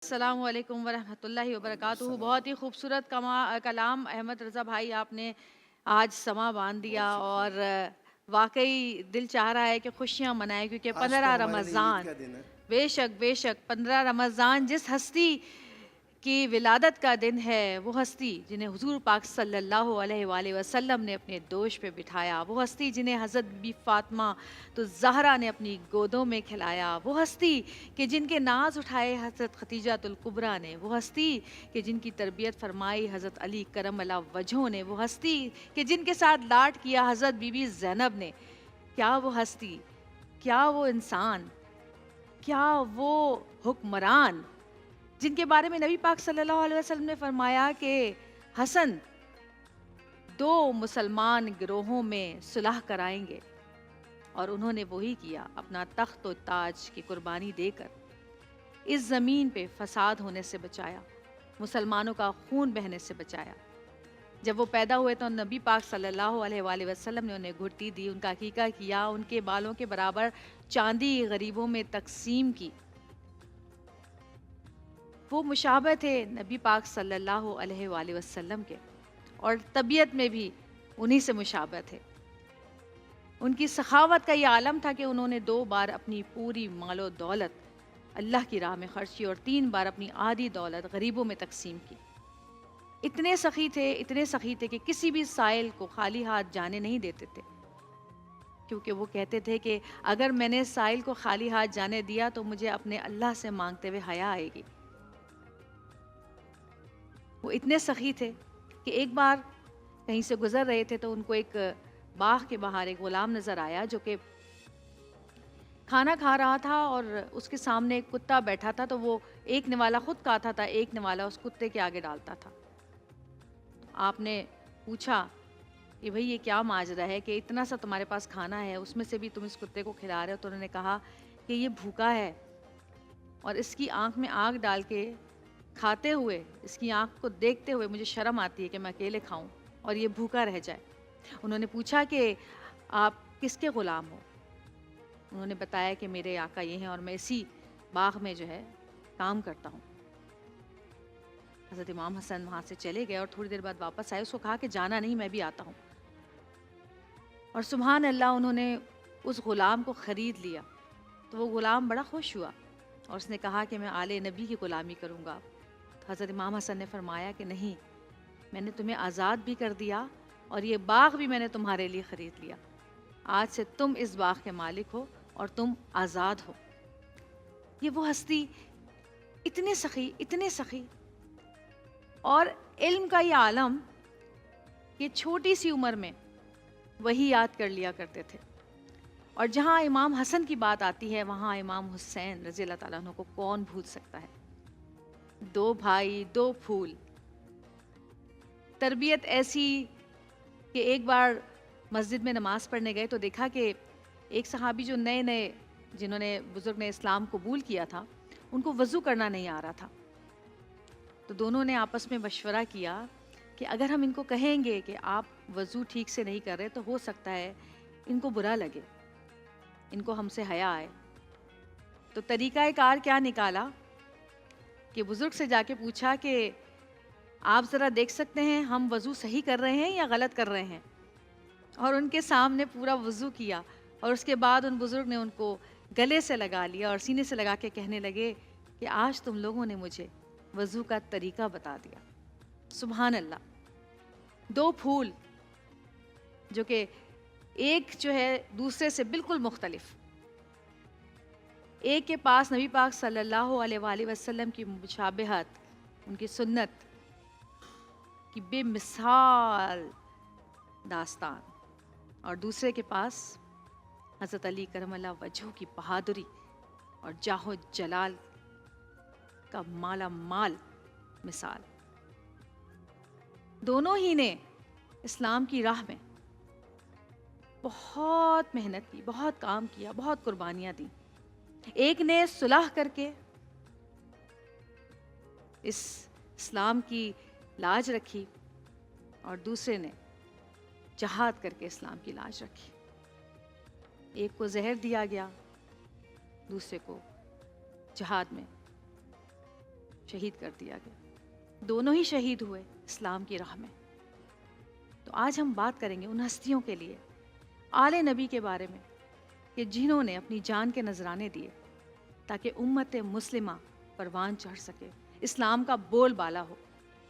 السلام علیکم ورحمۃ اللہ وبرکاتہ۔ بہت ہی خوبصورت کلام احمد رضا بھائی آپ نے آج سما باندھ دیا، بہت شکریہ۔ اور واقعی دل چاہ رہا ہے کہ خوشیاں منائیں، کیونکہ آج تو 15 ہمارے لیے عید رمضان، کا دن ہے۔ بے شک بے شک 15 رمضان جس ہستی کی ولادت کا دن ہے، وہ ہستی جنہیں حضور پاک صلی اللہ علیہ وآلہ وسلم نے اپنے دوش پہ بٹھایا، وہ ہستی جنہیں حضرت بی فاطمہ تو زہرا نے اپنی گودوں میں کھلایا، وہ ہستی کہ جن کے ناز اٹھائے حضرت خدیجہ الکبریٰ نے، وہ ہستی کہ جن کی تربیت فرمائی حضرت علی کرم اللہ وجہہ نے، وہ ہستی کہ جن کے ساتھ لاڈ کیا حضرت بی بی زینب نے۔ کیا وہ ہستی، کیا وہ انسان، کیا وہ حکمران جن کے بارے میں نبی پاک صلی اللہ علیہ وسلم نے فرمایا کہ حسن دو مسلمان گروہوں میں صلح کرائیں گے، اور انہوں نے وہی کیا، اپنا تخت و تاج کی قربانی دے کر اس زمین پہ فساد ہونے سے بچایا، مسلمانوں کا خون بہنے سے بچایا۔ جب وہ پیدا ہوئے تو نبی پاک صلی اللہ علیہ وآلہ وسلم نے انہیں گھٹی دی، ان کا عقیقہ کیا، ان کے بالوں کے برابر چاندی غریبوں میں تقسیم کی۔ وہ مشابہ تھے نبی پاک صلی اللہ علیہ وآلہ وسلم کے، اور طبیعت میں بھی انہی سے مشابہ تھے۔ ان کی سخاوت کا یہ عالم تھا کہ انہوں نے 2 بار اپنی پوری مال و دولت اللہ کی راہ میں خرچ کی، اور 3 بار اپنی آدھی دولت غریبوں میں تقسیم کی۔ اتنے سخی تھے کہ کسی بھی سائل کو خالی ہاتھ جانے نہیں دیتے تھے، کیونکہ وہ کہتے تھے کہ اگر میں نے سائل کو خالی ہاتھ جانے دیا تو مجھے اپنے اللہ سے مانگتے ہوئے حیا آئے گی۔ وہ اتنے سخی تھے کہ ایک بار کہیں سے گزر رہے تھے تو ان کو ایک باغ کے باہر ایک غلام نظر آیا جو کہ کھانا کھا رہا تھا، اور اس کے سامنے ایک کتا بیٹھا تھا، تو وہ ایک نوالا خود کھاتا تھا، ایک نوالا اس کتے کے آگے ڈالتا تھا۔ آپ نے پوچھا کہ بھئی یہ کیا ماجرا ہے کہ اتنا سا تمہارے پاس کھانا ہے، اس میں سے بھی تم اس کتے کو کھلا رہے ہو؟ تو انہوں نے کہا کہ یہ بھوکا ہے، اور اس کی آنکھ میں آنکھ ڈال کے کھاتے ہوئے، اس کی آنکھ کو دیکھتے ہوئے مجھے شرم آتی ہے کہ میں اکیلے کھاؤں اور یہ بھوکا رہ جائے۔ انہوں نے پوچھا کہ آپ کس کے غلام ہو؟ انہوں نے بتایا کہ میرے آقا یہ ہیں، اور میں اسی باغ میں جو ہے کام کرتا ہوں۔ حضرت امام حسن وہاں سے چلے گئے اور تھوڑی دیر بعد واپس آئے۔ اس کو کہا کہ جانا نہیں، میں بھی آتا ہوں۔ اور سبحان اللہ، انہوں نے اس غلام کو خرید لیا۔ تو وہ غلام بڑا خوش ہوا اور اس نے کہا کہ میں آل نبی کی غلامی کروں گا۔ تو حضرت امام حسن نے فرمایا کہ نہیں، میں نے تمہیں آزاد بھی کر دیا، اور یہ باغ بھی میں نے تمہارے لیے خرید لیا۔ آج سے تم اس باغ کے مالک ہو اور تم آزاد ہو۔ یہ وہ ہستی، اتنے سخی، اور علم کا یہ عالم کہ چھوٹی سی عمر میں وہی یاد کر لیا کرتے تھے۔ اور جہاں امام حسن کی بات آتی ہے، وہاں امام حسین رضی اللہ تعالیٰ عنہ کو کون بھول سکتا ہے؟ 2 بھائی 2 پھول، تربیت ایسی کہ ایک بار مسجد میں نماز پڑھنے گئے تو دیکھا کہ ایک صحابی جو نئے جنہوں نے بزرگ نے اسلام قبول کیا تھا، ان کو وضو کرنا نہیں آ رہا تھا۔ تو دونوں نے آپس میں مشورہ کیا کہ اگر ہم ان کو کہیں گے کہ آپ وضو ٹھیک سے نہیں کر رہے تو ہو سکتا ہے ان کو برا لگے، ان کو ہم سے حیا آئے۔ تو طریقہ کار کیا نکالا کہ بزرگ سے جا کے پوچھا کہ آپ ذرا دیکھ سکتے ہیں ہم وضو صحیح کر رہے ہیں یا غلط کر رہے ہیں؟ اور ان کے سامنے پورا وضو کیا، اور اس کے بعد ان بزرگ نے ان کو گلے سے لگا لیا اور سینے سے لگا کے کہنے لگے کہ آج تم لوگوں نے مجھے وضو کا طریقہ بتا دیا۔ سبحان اللہ، 2 پھول جو کہ ایک جو ہے دوسرے سے بالکل مختلف، ایک کے پاس نبی پاک صلی اللہ علیہ وآلہ وسلم کی مشابہت، ان کی سنت کی بے مثال داستان، اور دوسرے کے پاس حضرت علی کرم اللہ وجہہ کی بہادری اور جاہ و جلال کا مالا مال مثال۔ دونوں ہی نے اسلام کی راہ میں بہت محنت کی، بہت کام کیا، بہت قربانیاں دیں۔ ایک نے صلح کر کے اس اسلام کی لاج رکھی، اور دوسرے نے جہاد کر کے اسلام کی لاج رکھی۔ ایک کو زہر دیا گیا، دوسرے کو جہاد میں شہید کر دیا گیا۔ دونوں ہی شہید ہوئے اسلام کی راہ میں۔ تو آج ہم بات کریں گے ان ہستیوں کے لیے، آل نبی کے بارے میں، کہ جنہوں نے اپنی جان کے نذرانے دیے تاکہ امت مسلمہ پروان چڑھ سکے، اسلام کا بول بالا ہو۔